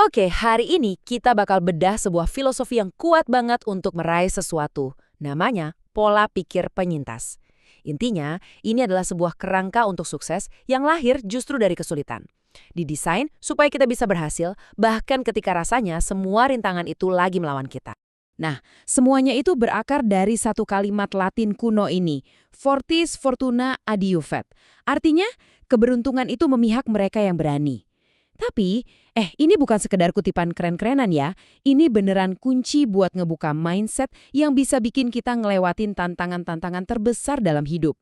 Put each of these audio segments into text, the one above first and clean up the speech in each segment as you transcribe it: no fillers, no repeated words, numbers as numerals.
Oke, hari ini kita bakal bedah sebuah filosofi yang kuat banget untuk meraih sesuatu. Namanya pola pikir penyintas. Intinya, ini adalah sebuah kerangka untuk sukses yang lahir justru dari kesulitan. Didesain supaya kita bisa berhasil, bahkan ketika rasanya semua rintangan itu lagi melawan kita. Nah, semuanya itu berakar dari satu kalimat Latin kuno ini, Fortis Fortuna Adiuvet. Artinya, keberuntungan itu memihak mereka yang berani. Tapi, ini bukan sekedar kutipan keren-kerenan ya. Ini beneran kunci buat ngebuka mindset yang bisa bikin kita ngelewatin tantangan-tantangan terbesar dalam hidup.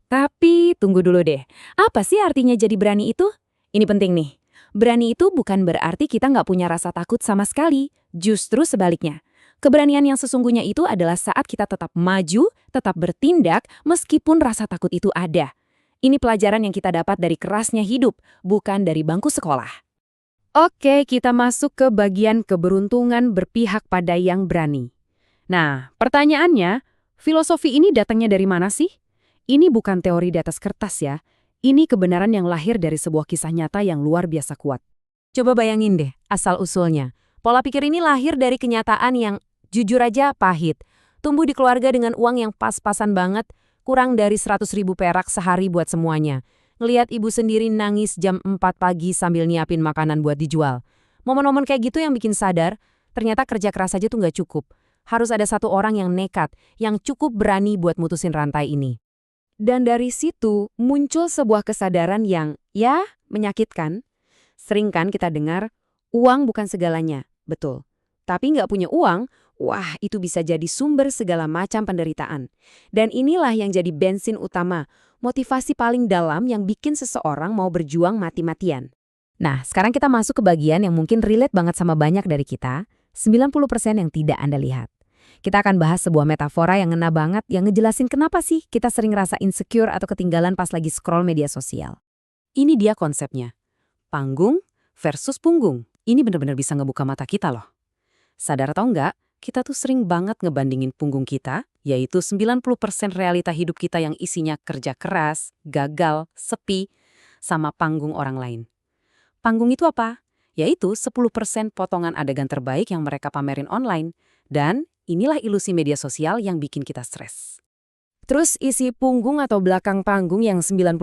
Tapi tunggu dulu deh, apa sih artinya jadi berani itu? Ini penting nih. Berani itu bukan berarti kita nggak punya rasa takut sama sekali. Justru sebaliknya. Keberanian yang sesungguhnya itu adalah saat kita tetap maju, tetap bertindak, meskipun rasa takut itu ada. Ini pelajaran yang kita dapat dari kerasnya hidup, bukan dari bangku sekolah. Oke, kita masuk ke bagian keberuntungan berpihak pada yang berani. Nah, pertanyaannya, filosofi ini datangnya dari mana sih? Ini bukan teori di atas kertas ya. Ini kebenaran yang lahir dari sebuah kisah nyata yang luar biasa kuat. Coba bayangin deh, asal-usulnya. Pola pikir ini lahir dari kenyataan yang jujur aja pahit. Tumbuh di keluarga dengan uang yang pas-pasan banget, kurang dari 100.000 perak sehari buat semuanya. Ngelihat ibu sendiri nangis jam 4 pagi sambil nyiapin makanan buat dijual. Momen-momen kayak gitu yang bikin sadar, ternyata kerja keras aja tuh nggak cukup. Harus ada satu orang yang nekat, yang cukup berani buat mutusin rantai ini. Dan dari situ muncul sebuah kesadaran yang, ya, menyakitkan. Sering kan kita dengar, uang bukan segalanya, betul. Tapi nggak punya uang, wah itu bisa jadi sumber segala macam penderitaan. Dan inilah yang jadi bensin utama, motivasi paling dalam yang bikin seseorang mau berjuang mati-matian. Nah, sekarang kita masuk ke bagian yang mungkin relate banget sama banyak dari kita, 90% yang tidak Anda lihat. Kita akan bahas sebuah metafora yang ngena banget yang ngejelasin kenapa sih kita sering rasa insecure atau ketinggalan pas lagi scroll media sosial. Ini dia konsepnya. Panggung versus punggung. Ini benar-benar bisa ngebuka mata kita loh. Sadar atau enggak, kita tuh sering banget ngebandingin punggung kita, yaitu 90% realita hidup kita yang isinya kerja keras, gagal, sepi, sama panggung orang lain. Panggung itu apa? Yaitu 10% potongan adegan terbaik yang mereka pamerin online. Dan inilah ilusi media sosial yang bikin kita stres. Terus isi punggung atau belakang panggung yang 90%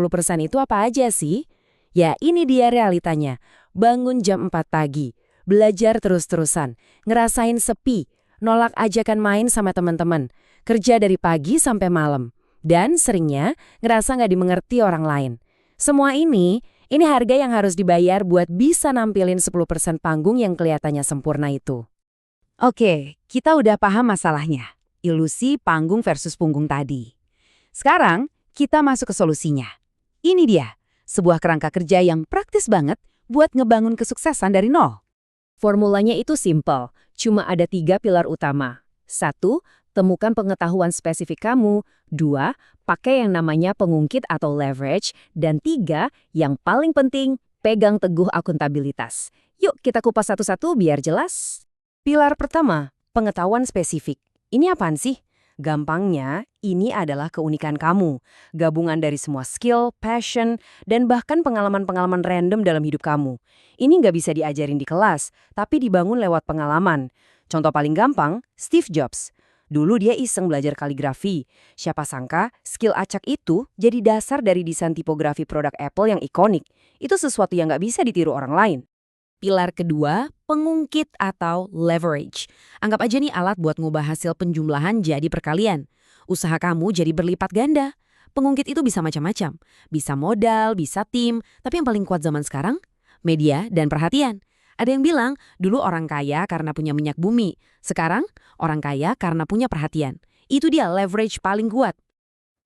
itu apa aja sih? Ya ini dia realitanya. Bangun jam 4 pagi. Belajar terus-terusan, ngerasain sepi, nolak ajakan main sama teman-teman, kerja dari pagi sampai malam, dan seringnya ngerasa nggak dimengerti orang lain. Semua ini harga yang harus dibayar buat bisa nampilin 10% panggung yang kelihatannya sempurna itu. Oke, kita udah paham masalahnya. Ilusi panggung versus punggung tadi. Sekarang, kita masuk ke solusinya. Ini dia, sebuah kerangka kerja yang praktis banget buat ngebangun kesuksesan dari nol. Formulanya itu simple, cuma ada 3 pilar utama. 1. Temukan pengetahuan spesifik kamu. 2. Pakai yang namanya pengungkit atau leverage. Dan 3. Yang paling penting, pegang teguh akuntabilitas. Yuk kita kupas satu-satu biar jelas. Pilar pertama, pengetahuan spesifik. Ini apaan sih? Gampangnya, ini adalah keunikan kamu. Gabungan dari semua skill, passion, dan bahkan pengalaman-pengalaman random dalam hidup kamu. Ini nggak bisa diajarin di kelas, tapi dibangun lewat pengalaman. Contoh paling gampang, Steve Jobs. Dulu dia iseng belajar kaligrafi. Siapa sangka, skill acak itu jadi dasar dari desain tipografi produk Apple yang ikonik. Itu sesuatu yang nggak bisa ditiru orang lain. Pilar kedua, pengungkit atau leverage. Anggap aja nih alat buat ngubah hasil penjumlahan jadi perkalian. Usaha kamu jadi berlipat ganda. Pengungkit itu bisa macam-macam. Bisa modal, bisa tim, tapi yang paling kuat zaman sekarang, media dan perhatian. Ada yang bilang, dulu orang kaya karena punya minyak bumi. Sekarang, orang kaya karena punya perhatian. Itu dia leverage paling kuat.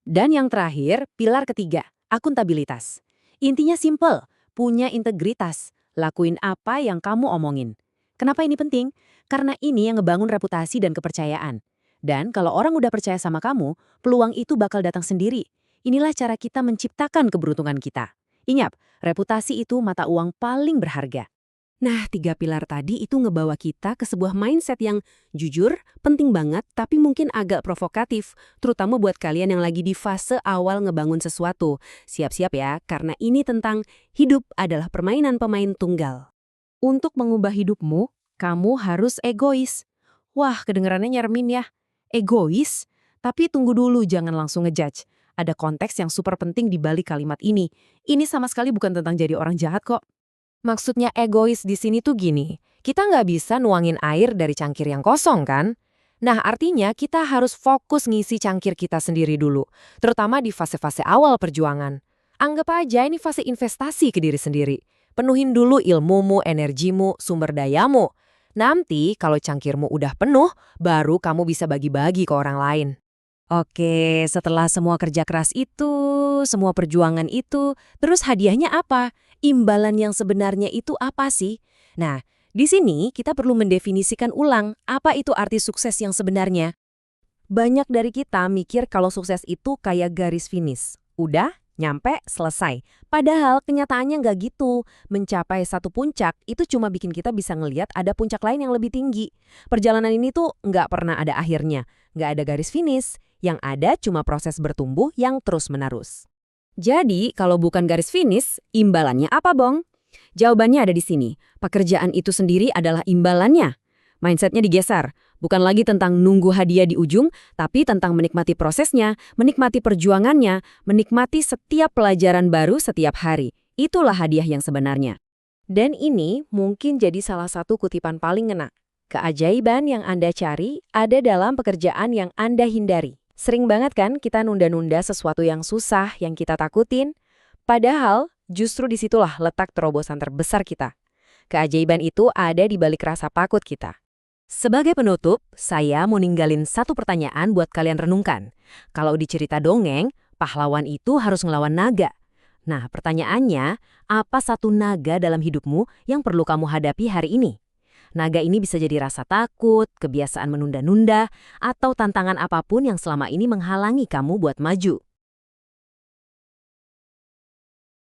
Dan yang terakhir, pilar ketiga, akuntabilitas. Intinya simple, punya integritas. Lakuin apa yang kamu omongin. Kenapa ini penting? Karena ini yang ngebangun reputasi dan kepercayaan. Dan kalau orang udah percaya sama kamu, peluang itu bakal datang sendiri. Inilah cara kita menciptakan keberuntungan kita. Ingat, reputasi itu mata uang paling berharga. Nah, 3 pilar tadi itu ngebawa kita ke sebuah mindset yang jujur, penting banget, tapi mungkin agak provokatif. Terutama buat kalian yang lagi di fase awal ngebangun sesuatu. Siap-siap ya, karena ini tentang hidup adalah permainan pemain tunggal. Untuk mengubah hidupmu, kamu harus egois. Wah, kedengarannya nyeremin ya. Egois? Tapi tunggu dulu, jangan langsung ngejudge. Ada konteks yang super penting di balik kalimat ini. Ini sama sekali bukan tentang jadi orang jahat kok. Maksudnya egois di sini tuh gini, kita nggak bisa nuangin air dari cangkir yang kosong kan? Nah, artinya kita harus fokus ngisi cangkir kita sendiri dulu, terutama di fase-fase awal perjuangan. Anggap aja ini fase investasi ke diri sendiri. Penuhin dulu ilmumu, energimu, sumber dayamu. Nanti kalau cangkirmu udah penuh, baru kamu bisa bagi-bagi ke orang lain. Oke, setelah semua kerja keras itu, semua perjuangan itu, terus hadiahnya apa? Imbalan yang sebenarnya itu apa sih? Nah, di sini kita perlu mendefinisikan ulang apa itu arti sukses yang sebenarnya. Banyak dari kita mikir kalau sukses itu kayak garis finish. Udah, nyampe, selesai. Padahal kenyataannya nggak gitu. Mencapai satu puncak itu cuma bikin kita bisa ngelihat ada puncak lain yang lebih tinggi. Perjalanan ini tuh nggak pernah ada akhirnya. Nggak ada garis finish. Yang ada cuma proses bertumbuh yang terus-menerus. Jadi, kalau bukan garis finish, imbalannya apa, Bong? Jawabannya ada di sini. Pekerjaan itu sendiri adalah imbalannya. Mindsetnya digeser. Bukan lagi tentang nunggu hadiah di ujung, tapi tentang menikmati prosesnya, menikmati perjuangannya, menikmati setiap pelajaran baru setiap hari. Itulah hadiah yang sebenarnya. Dan ini mungkin jadi salah satu kutipan paling ngena. Keajaiban yang Anda cari ada dalam pekerjaan yang Anda hindari. Sering banget kan kita nunda-nunda sesuatu yang susah, yang kita takutin? Padahal justru disitulah letak terobosan terbesar kita. Keajaiban itu ada di balik rasa takut kita. Sebagai penutup, saya mau ninggalin satu pertanyaan buat kalian renungkan. Kalau di cerita dongeng, pahlawan itu harus ngelawan naga. Nah, pertanyaannya, apa satu naga dalam hidupmu yang perlu kamu hadapi hari ini? Naga ini bisa jadi rasa takut, kebiasaan menunda-nunda, atau tantangan apapun yang selama ini menghalangi kamu buat maju.